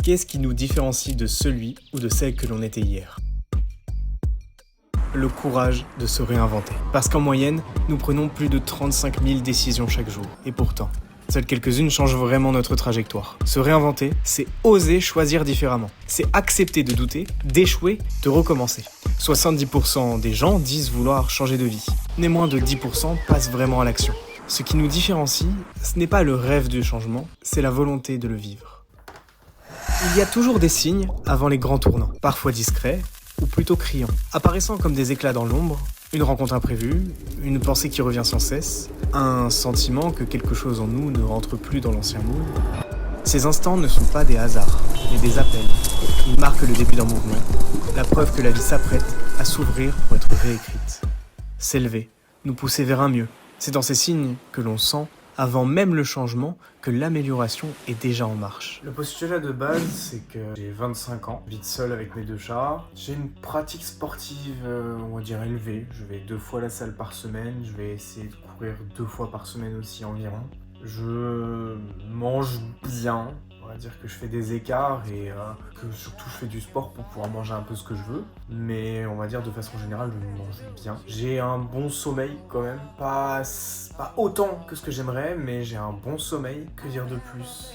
Qu'est-ce qui nous différencie de celui ou de celle que l'on était hier? Le courage de se réinventer. Parce qu'en moyenne, nous prenons plus de 35 000 décisions chaque jour. Et pourtant, seules quelques-unes changent vraiment notre trajectoire. Se réinventer, c'est oser choisir différemment. C'est accepter de douter, d'échouer, de recommencer. 70% des gens disent vouloir changer de vie. Mais moins de 10% passent vraiment à l'action. Ce qui nous différencie, ce n'est pas le rêve du changement, c'est la volonté de le vivre. Il y a toujours des signes avant les grands tournants, parfois discrets, ou plutôt criants, apparaissant comme des éclats dans l'ombre, une rencontre imprévue, une pensée qui revient sans cesse, un sentiment que quelque chose en nous ne rentre plus dans l'ancien moule. Ces instants ne sont pas des hasards, mais des appels. Ils marquent le début d'un mouvement, la preuve que la vie s'apprête à s'ouvrir pour être réécrite. S'élever, nous pousser vers un mieux. C'est dans ces signes que l'on sent, avant même le changement, que l'amélioration est déjà en marche. Le postulat de base, c'est que j'ai 25 ans, j'habite seul avec mes 2 chats. J'ai une pratique sportive, on va dire élevée. Je vais 2 fois à la salle par semaine, je vais essayer de courir 2 fois par semaine aussi environ. Je mange bien, on va dire que je fais des écarts et que surtout je fais du sport pour pouvoir manger un peu ce que je veux. Mais on va dire de façon générale, je mange bien. J'ai un bon sommeil quand même, pas autant que ce que j'aimerais, mais j'ai un bon sommeil. Que dire de plus?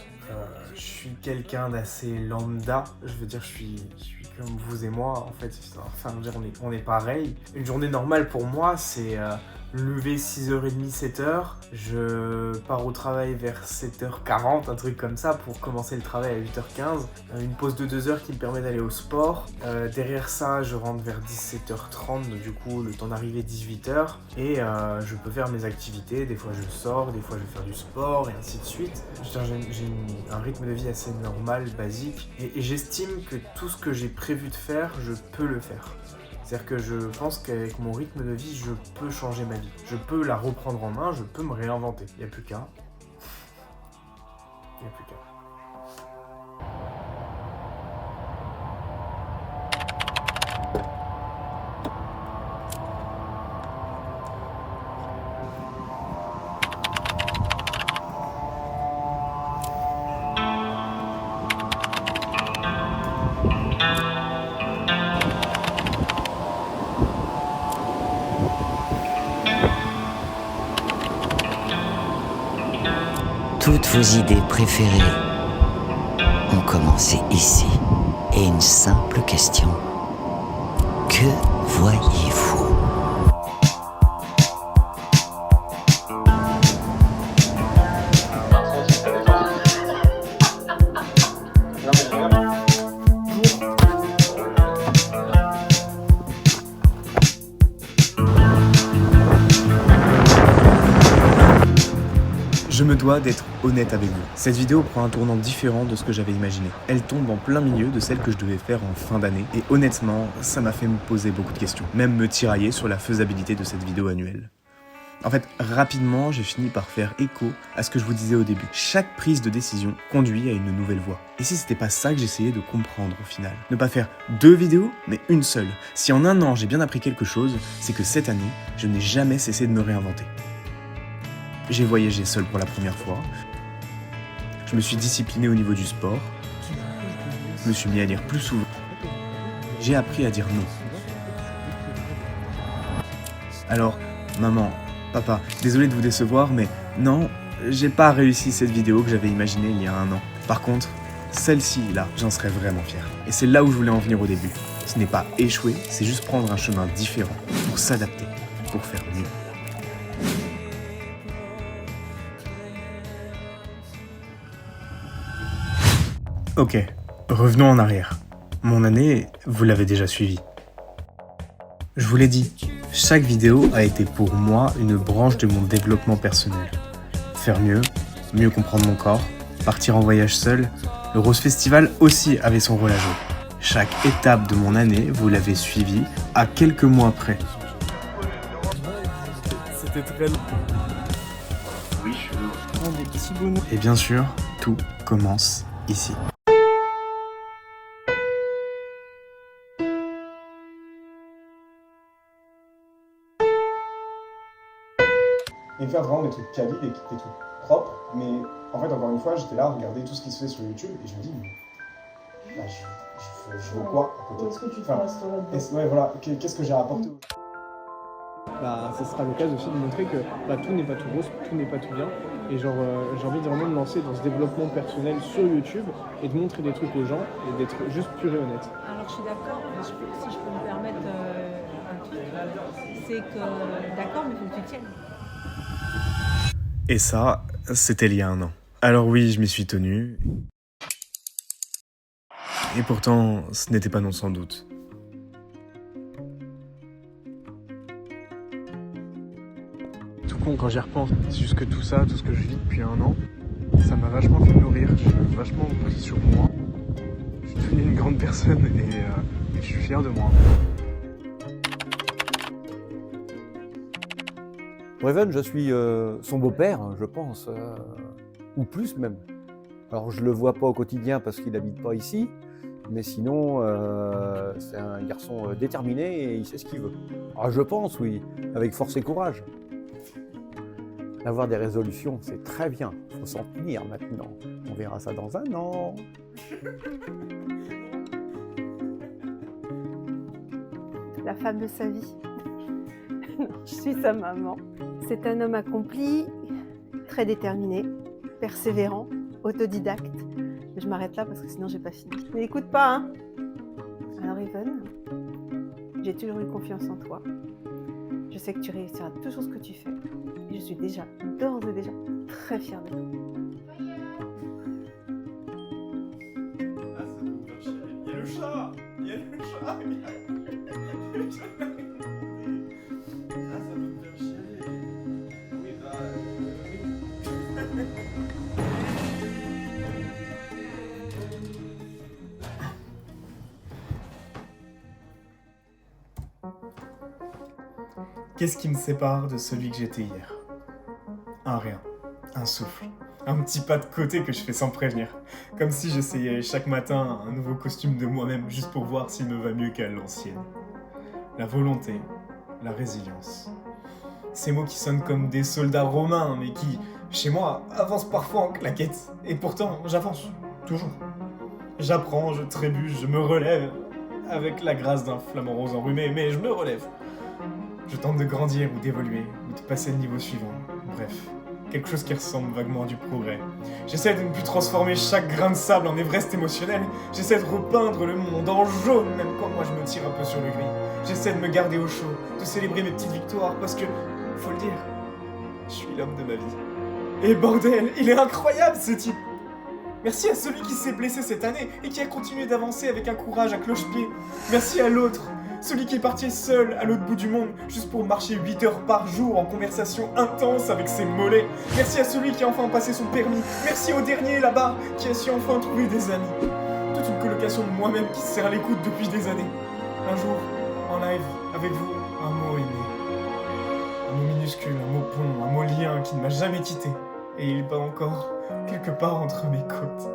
Je suis quelqu'un d'assez lambda, je veux dire je suis comme vous et moi en fait, enfin je veux dire on est pareil. Une journée normale pour moi c'est lever 6h30, 7h, je pars au travail vers 7h40, un truc comme ça pour commencer le travail à 8h15, une pause de 2 heures qui me permet d'aller au sport, derrière ça je rentre vers 17h30, donc du coup le temps d'arriver 18h, et je peux faire mes activités, des fois je sors, des fois je vais faire du sport, et ainsi de suite. J'ai un rythme de vie assez normal, basique, et j'estime que tout ce que j'ai prévu de faire, je peux le faire. C'est-à-dire que je pense qu'avec mon rythme de vie, je peux changer ma vie. Je peux la reprendre en main, je peux me réinventer. Il n'y a plus qu'à. Il n'y a plus qu'à. Toutes vos idées préférées ont commencé ici. Et une simple question. Que voyez-vous ? Je me dois d'être honnête avec vous. Cette vidéo prend un tournant différent de ce que j'avais imaginé. Elle tombe en plein milieu de celle que je devais faire en fin d'année et honnêtement, ça m'a fait me poser beaucoup de questions. Même me tirailler sur la faisabilité de cette vidéo annuelle. En fait, rapidement, j'ai fini par faire écho à ce que je vous disais au début. Chaque prise de décision conduit à une nouvelle voie. Et si c'était pas ça que j'essayais de comprendre au final? Ne pas faire 2 vidéos, mais une seule. Si en un an j'ai bien appris quelque chose, c'est que cette année, je n'ai jamais cessé de me réinventer. J'ai voyagé seul pour la première fois. Je me suis discipliné au niveau du sport. Je me suis mis à lire plus souvent. J'ai appris à dire non. Alors, maman, papa, désolé de vous décevoir, mais non, j'ai pas réussi cette vidéo que j'avais imaginée il y a un an. Par contre, celle-ci, là, j'en serais vraiment fier. Et c'est là où je voulais en venir au début. Ce n'est pas échouer, c'est juste prendre un chemin différent pour s'adapter, pour faire mieux. Ok, revenons en arrière. Mon année, vous l'avez déjà suivi. Je vous l'ai dit, chaque vidéo a été pour moi une branche de mon développement personnel. Faire mieux, mieux comprendre mon corps, partir en voyage seul, le Rose Festival aussi avait son rôle à jouer. Chaque étape de mon année, vous l'avez suivi à quelques mois près. C'était très long. Oui, je suis Et bien sûr, tout commence ici. Et faire vraiment des trucs quali, des trucs propres, mais en fait encore une fois j'étais là à regarder tout ce qui se fait sur YouTube et je me dis mais Bah, je fais quoi à côté? Où est-ce que tu te Enfin, resterais dedans? ouais, voilà, qu'est-ce que j'ai apporté? Bah, ça sera l'occasion aussi de montrer que bah, tout n'est pas tout rose, tout n'est pas tout bien. Et genre, j'ai envie de vraiment me lancer dans ce développement personnel sur YouTube et de montrer des trucs aux gens et d'être juste pur et honnête. Alors je suis d'accord, mais si je peux me permettre un truc, c'est que d'accord, mais il faut que tu tiennes. Et ça, c'était il y a 1 an. Alors oui, je m'y suis tenu. Et pourtant, ce n'était pas non sans doute. Tout con quand j'y repense, c'est juste que tout ça, tout ce que je vis depuis 1 an, ça m'a vachement fait nourrir, j'ai vachement pris sur moi. Je suis devenu une grande personne et je suis fier de moi. Raven, je suis son beau-père, je pense, ou plus même. Alors je le vois pas au quotidien parce qu'il n'habite pas ici, mais sinon c'est un garçon déterminé et il sait ce qu'il veut. Alors je pense, oui, avec force et courage. Avoir des résolutions, c'est très bien, il faut s'en tenir maintenant. On verra ça dans 1 an. La femme de sa vie. Je suis sa maman. C'est un homme accompli, très déterminé, persévérant, autodidacte. Mais je m'arrête là parce que sinon j'ai pas fini. N'écoute pas, hein. Alors Even, j'ai toujours eu confiance en toi. Je sais que tu réussiras toujours ce que tu fais. Et je suis déjà, d'ores et déjà, très fière de toi. Ah, ça peut me faire chier. Il y a le chat. Il y a le chat. Ah, ça peut me faire chier. Oui, bah, Qu'est-ce qui me sépare de celui que j'étais hier? Un rien, un souffle, un petit pas de côté que je fais sans prévenir. Comme si j'essayais chaque matin un nouveau costume de moi-même juste pour voir s'il me va mieux qu'à l'ancienne. La volonté, la résilience. Ces mots qui sonnent comme des soldats romains, mais qui, chez moi, avancent parfois en claquettes. Et pourtant, j'avance, toujours. J'apprends, je trébuche, je me relève, avec la grâce d'un flamant rose enrhumé, mais je me relève. Je tente de grandir ou d'évoluer, ou de passer le niveau suivant. Bref, quelque chose qui ressemble vaguement à du progrès. J'essaie de ne plus transformer chaque grain de sable en Everest émotionnel. J'essaie de repeindre le monde en jaune, même quand moi je me tire un peu sur le gris. J'essaie de me garder au chaud, de célébrer mes petites victoires, parce que, faut le dire, je suis l'homme de ma vie. Et bordel, il est incroyable ce type! Merci à celui qui s'est blessé cette année et qui a continué d'avancer avec un courage à cloche-pied. Merci à l'autre, celui qui est parti seul à l'autre bout du monde, juste pour marcher 8 heures par jour en conversation intense avec ses mollets. Merci à celui qui a enfin passé son permis. Merci au dernier là-bas qui a su enfin trouver des amis. Toute une colocation de moi-même qui se serre l'écoute depuis des années. Un jour, en live, avec vous, un mot est né. Un mot minuscule, un mot pont, un mot lien qui ne m'a jamais quitté. Et il bat encore quelque part entre mes côtes.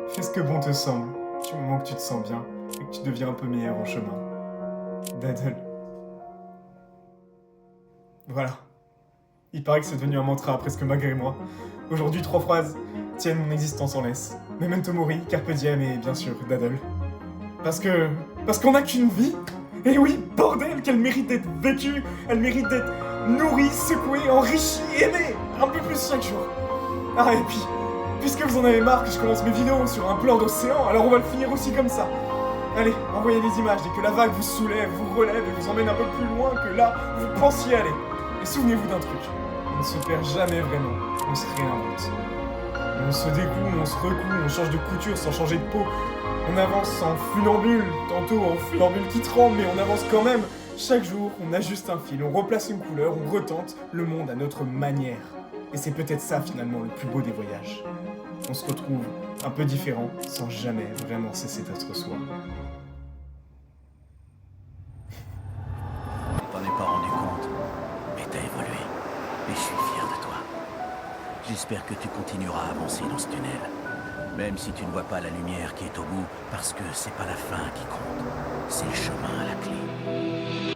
Fais ce que bon te semble, du moment que tu te sens bien et que tu deviens un peu meilleur en chemin. Daddle. Voilà. Il paraît que c'est devenu un mantra presque malgré moi. Aujourd'hui, 3 phrases tiennent mon existence en laisse. Memento mori, carpe diem et bien sûr, daddle. Parce qu'on n'a qu'une vie. Et oui, bordel, qu'elle mérite d'être vécue. Elle mérite d'être nourrie, secouée, enrichie, aimée. Un peu plus chaque jour. Ah, et puis, puisque vous en avez marre que je commence mes vidéos sur un plan d'océan, alors on va le finir aussi comme ça. Allez, envoyez les images dès que la vague vous soulève, vous relève et vous emmène un peu plus loin que là où vous pensiez aller. Et souvenez-vous d'un truc, on ne se perd jamais vraiment, on se réinvente. On se découle, on se recoue, on change de couture sans changer de peau. On avance en funambule, tantôt en funambule qui tremble, mais on avance quand même. Chaque jour, on ajuste un fil, on replace une couleur, on retente le monde à notre manière. Et c'est peut-être ça finalement le plus beau des voyages. On se retrouve un peu différent, sans jamais vraiment cesser d'être soi. Tu t'en es pas rendu compte, mais t'as évolué. Et je suis fier de toi. J'espère que tu continueras à avancer dans ce tunnel. Même si tu ne vois pas la lumière qui est au bout, parce que c'est pas la fin qui compte, c'est le chemin à la clé.